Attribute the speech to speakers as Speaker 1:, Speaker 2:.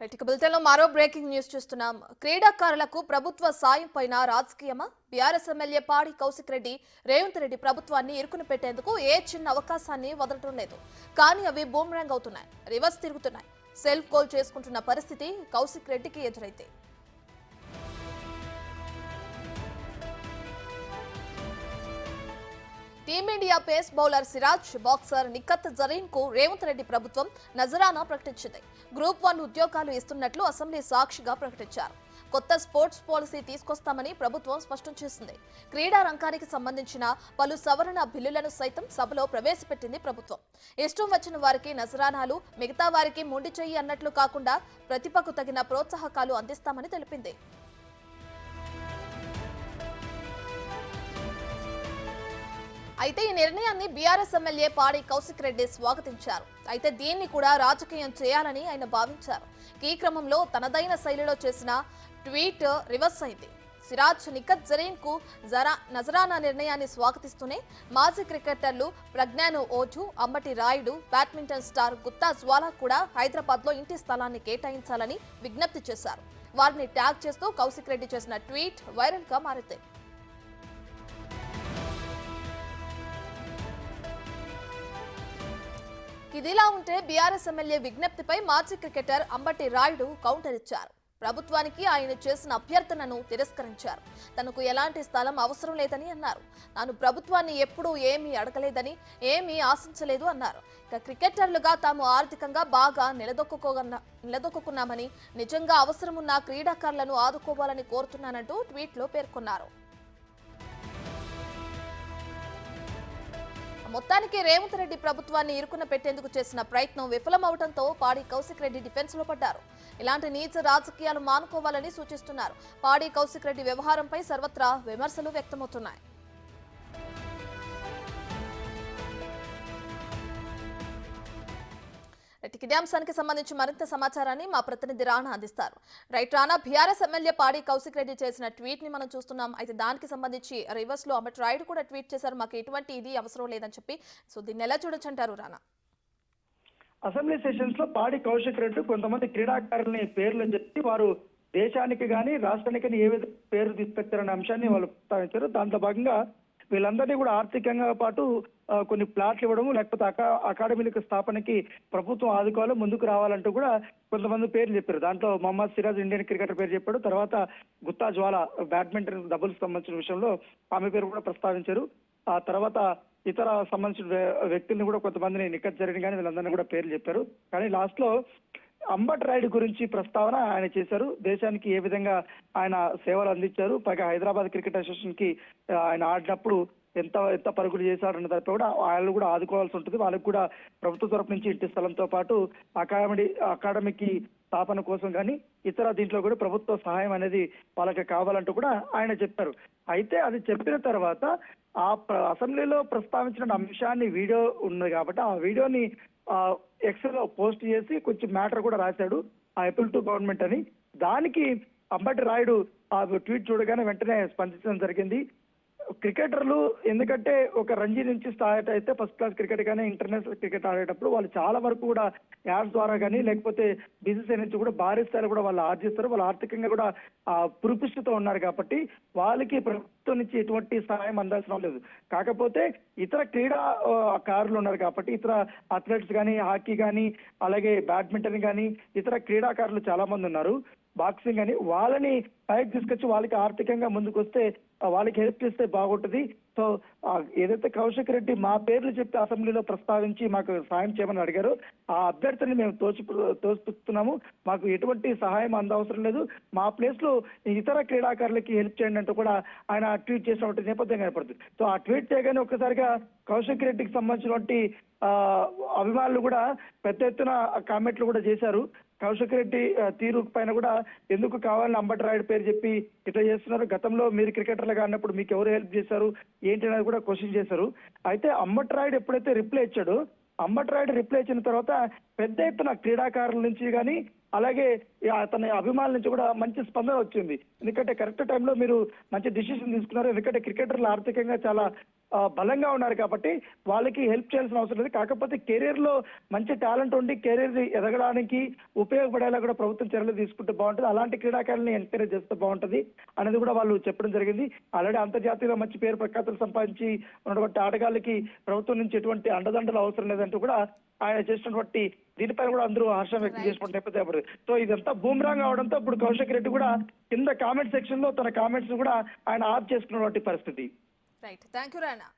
Speaker 1: Right బులెటిన్లో మరో breaking news చూస్తున్నాం. క్రీడాకారులకు ప్రభుత్వ సాయం పైన రాజకీయమా? బీఆర్ఎస్ ఎమ్మెల్యే పాడి కౌశిక్ రెడ్డి రేవంత్ రెడ్డి ప్రభుత్వాన్ని ఇరుకున పెట్టేందుకు ఏ చిన్న అవకాశాన్ని వదలటం లేదు. కానీ అవి బూమరాంగ్ అవుతున్నాయి, రివర్స్ తిరుగుతున్నాయి. సెల్ఫ్ గోల్ చేసుకుంటున్న పరిస్థితి కౌశిక్ రెడ్డికి ఎదురైతే team India pace bowler Siraj, boxer Nikhat Zareen కు రేవంత్ రెడ్డి ప్రభుత్వం నజరానా ప్రకటించింది. గ్రూప్ 1 ఉద్యోగాలు ఇస్తున్నట్లు అసెంబ్లీ సాక్షిగా ప్రకటించారు. కొత్త స్పోర్ట్స్ పాలసీ తీసుకొస్తామని ప్రభుత్వం స్పష్టం చేసింది. క్రీడా రంగానికి సంబంధించిన పలు సవరణ బిల్లులను సైతం సభలో ప్రవేశపెట్టింది ప్రభుత్వం. ఇష్టం వచ్చిన వారికి నజరానాలు, మిగతా వారికి మొండి చెయ్యి అన్నట్లు కాకుండా ప్రతిభకు తగిన ప్రోత్సాహకాలు అందిస్తామని తెలిపింది. అయితే ఈ నిర్ణయాన్ని బీఆర్ఎస్ ఎమ్మెల్యే పాడి కౌశిక్ రెడ్డి స్వాగతించారు. అయితే దీన్ని కూడా రాజకీయం చేయాలని ఆయన భావించారు. ఈ క్రమంలో తనదైన శైలిలో చేసిన ట్వీట్ రివర్స్ అయింది. సిరాజ్, నిఖత్ జరీన్ కు నజరానా నిర్ణయాన్ని స్వాగతిస్తూనే మాజీ క్రికెటర్లు ప్రజ్ఞాను ఓజు, అంబటి రాయుడు, బ్యాడ్మింటన్ స్టార్ గుత్తా జ్వాలా కూడా హైదరాబాద్ లో ఇంటి స్థలాన్ని కేటాయించాలని విజ్ఞప్తి చేశారు. వారిని ట్యాగ్ చేస్తూ కౌశిక్ రెడ్డి చేసిన ట్వీట్ వైరల్ గా మారింది. ఇదిలా ఉంటే బీఆర్ఎస్ ఎమ్మెల్యే విజ్ఞప్తిపై మాజీ క్రికెటర్ అంబటి రాయుడు కౌంటర్ ఇచ్చారు. ప్రభుత్వానికి ఆయన చేసిన అభ్యర్థనను తిరస్కరించారు. తనకు ఎలాంటి స్థలం అవసరం లేదని అన్నారు. తాను ప్రభుత్వాన్ని ఎప్పుడూ ఏమీ అడగలేదని, ఏమీ ఆశించలేదు అన్నారు. ఇక క్రికెటర్లుగా తాము ఆర్థికంగా బాగా నిలదొక్కున్నామని, నిజంగా అవసరమున్న క్రీడాకారులను ఆదుకోవాలని కోరుతున్నానంటూ ట్వీట్లో పేర్కొన్నారు. మొత్తానికి రేవంత్ రెడ్డి ప్రభుత్వాన్ని ఇరుకున పెట్టేందుకు చేసిన ప్రయత్నం విఫలమవడంతో పాడి కౌశిక్ రెడ్డి డిఫెన్స్ లో పడ్డారు. ఇలాంటి నీచ రాజకీయాలు మానుకోవాలని సూచిస్తున్నారు. పాడి కౌశిక్ రెడ్డి వ్యవహారంపై సర్వత్రా విమర్శలు వ్యక్తమవుతున్నాయి. ఇదే అంశానికి సంబంధించి మరింత సమాచారాన్ని మా ప్రతినిధి రాణా అందిస్తారు. రైట్ రాణా, బీఆర్ఎస్ ఎమ్మెల్యే పాడి కౌశిక్ రెడ్డి చేసిన ట్వీట్ ని మనం చూస్తున్నాం. అయితే దానికి సంబంధించి రివర్స్ లో అంబటి రాయుడు కూడా ట్వీట్ చేశారు, మాకు ఎటువంటి ఇది అవసరం లేదని చెప్పి. సో దీన్ని ఎలా చూడొచ్చంటారు రాణా?
Speaker 2: అసెంబ్లీ సెషన్స్ లో పాడి కౌశిక్ రెడ్డి కొంతమంది క్రీడాకారులని పేర్లు చెప్పి వారు దేశానికి గాని రాష్ట్రానికి ఏ విధంగా పేరు తీసుకొచ్చారనే అంశాన్ని వాళ్ళు ప్రస్తావించారు. దాంట్లో భాగంగా వీళ్ళందరినీ కూడా ఆర్థికంగా పాటు కొన్ని ప్లాట్లు ఇవ్వడము, లేకపోతే అకాడమీలకు స్థాపనకి ప్రభుత్వం ఆదుకోవాలి, ముందుకు రావాలంటూ కూడా కొంతమంది పేర్లు చెప్పారు. దాంట్లో మొహమ్మద్ సిరాజ్ ఇండియన్ క్రికెటర్ పేరు చెప్పాడు. తర్వాత గుత్తా జ్వాలా బ్యాడ్మింటన్ డబుల్స్ సంబంధించిన విషయంలో ఆమె పేరు కూడా ప్రస్తావించారు. ఆ తర్వాత ఇతర సంబంధించిన వ్యక్తుల్ని కూడా కొంతమందిని నిఖత్ జరీన్ కానీ వీళ్ళందరినీ కూడా పేర్లు చెప్పారు. కానీ లాస్ట్ లో అంబటి రాయుడు గురించి ప్రస్తావన ఆయన చేశారు. దేశానికి ఏ విధంగా ఆయన సేవలు అందించారు, పైగా హైదరాబాద్ క్రికెట్ అసోసియేషన్ కి ఆయన ఆడినప్పుడు ఎంత ఎంత పరుగులు చేశారన్న దానిపై కూడా వాళ్ళు కూడా ఆదుకోవాల్సి ఉంటుంది. వాళ్ళకి కూడా ప్రభుత్వ తరపు నుంచి ఇంటి స్థలంతో పాటు అకాడమీకి స్థాపన కోసం కానీ ఇతర దీంట్లో కూడా ప్రభుత్వ సహాయం అనేది వాళ్ళకి కావాలంటూ కూడా ఆయన చెప్పారు. అయితే అది చెప్పిన తర్వాత ఆ అసెంబ్లీలో ప్రస్తావించిన అంశాన్ని వీడియో ఉంది కాబట్టి ఆ వీడియోని ఎక్స్ లో పోస్ట్ చేసి కొంచెం మ్యాటర్ కూడా రాశాడు, ఆ అపీల్ టు గవర్నమెంట్ అని. దానికి అంబటి రాయుడు ఆ ట్వీట్ చూడగానే వెంటనే స్పందించడం జరిగింది. క్రికెటర్లు ఎందుకంటే ఒక రంజీ నుంచి స్టార్ట్ అయితే ఫస్ట్ క్లాస్ క్రికెట్ కానీ ఇంటర్నేషనల్ క్రికెట్ ఆడేటప్పుడు వాళ్ళు చాలా వరకు కూడా యాడ్స్ ద్వారా కానీ లేకపోతే బీసీసీ నుంచి కూడా భారీ స్థాయిలో కూడా వాళ్ళు ఆర్జిస్తారు. వాళ్ళు ఆర్థికంగా కూడా పురుపుష్టితో ఉన్నారు కాబట్టి వాళ్ళకి ప్రభుత్వం నుంచి ఎటువంటి సహాయం అందాల్సిన లేదు. కాకపోతే ఇతర క్రీడాకారులు ఉన్నారు కాబట్టి ఇతర అథ్లెట్స్ కానీ, హాకీ కానీ, అలాగే బ్యాడ్మింటన్ కానీ ఇతర క్రీడాకారులు చాలా మంది ఉన్నారు, బాక్సింగ్ అని, వాళ్ళని పైకి తీసుకొచ్చి వాళ్ళకి ఆర్థికంగా ముందుకు వస్తే వాళ్ళకి హెల్ప్ చేస్తే బాగుంటుంది. సో ఏదైతే కౌశిక్ రెడ్డి మా పేర్లు చెప్పి అసెంబ్లీలో ప్రస్తావించి మాకు సాయం చేయమని అడిగారు, ఆ అభ్యర్థిని మేము తోసిపుస్తున్నాము, మాకు ఎటువంటి సహాయం అందవసరం లేదు, మా ప్లేస్ లో ఇతర క్రీడాకారులకి హెల్ప్ చేయండి అంటూ కూడా ఆయన ట్వీట్ చేసినటువంటి నేపథ్యం కనపడుతుంది. సో ఆ ట్వీట్ చేయగానే ఒక్కసారిగా కౌశిక్ రెడ్డికి సంబంధించినటువంటి అభిమానులు కూడా పెద్ద ఎత్తున కామెంట్లు కూడా చేశారు. కౌశిక్ రెడ్డి తీరు పైన కూడా ఎందుకు కావాలని అంబటి రాయుడు పేరు చెప్పి ఇట్లా చేస్తున్నారు, గతంలో మీరు క్రికెటర్లుగా అన్నప్పుడు మీకు ఎవరు హెల్ప్ చేశారు ఏంటి అనేది కూడా క్వశ్చన్ చేశారు. అయితే అంబటి రాయుడు ఎప్పుడైతే రిప్లై ఇచ్చాడో, అంబటి రాయుడు రిప్లై ఇచ్చిన తర్వాత పెద్ద ఎత్తున క్రీడాకారుల నుంచి కానీ అలాగే అతని అభిమానుల నుంచి కూడా మంచి స్పందన వచ్చింది. ఎందుకంటే కరెక్ట్ టైంలో మీరు మంచి డిసిషన్ తీసుకున్నారు. ఎందుకంటే క్రికెటర్లు ఆర్థికంగా చాలా బలంగా ఉన్నారు కాబట్టి వాళ్ళకి హెల్ప్ చేయాల్సిన అవసరం లేదు. కాకపోతే కెరీర్ లో మంచి టాలెంట్ ఉండి కెరీర్ ఎదగడానికి ఉపయోగపడేలా కూడా ప్రభుత్వం చర్యలు తీసుకుంటే బాగుంటుంది. అలాంటి క్రీడాకారులను ఎంకరేజ్ చేస్తే బాగుంటుంది అనేది కూడా వాళ్ళు చెప్పడం జరిగింది. ఆల్రెడీ అంతర్జాతీయంగా మంచి పేరు ప్రఖ్యాతులు సంపాదించి ఉన్నటువంటి ఆటగాళ్ళకి ప్రభుత్వం నుంచి ఎటువంటి అండదండలు అవసరం లేదంటూ కూడా ఆయన చేసినటువంటి దీనిపై కూడా అందరూ హర్షం వ్యక్తం చేసినటువంటి నేపథ్యం. సో ఇదంతా బూమ్రాంగ్ అవడంతో ఇప్పుడు కౌశిక్ రెడ్డి కూడా కింద కామెంట్ సెక్షన్ లో తన కామెంట్స్ కూడా ఆయన ఆఫ్ చేసుకున్నటువంటి పరిస్థితి.
Speaker 1: Right, thank you Rana.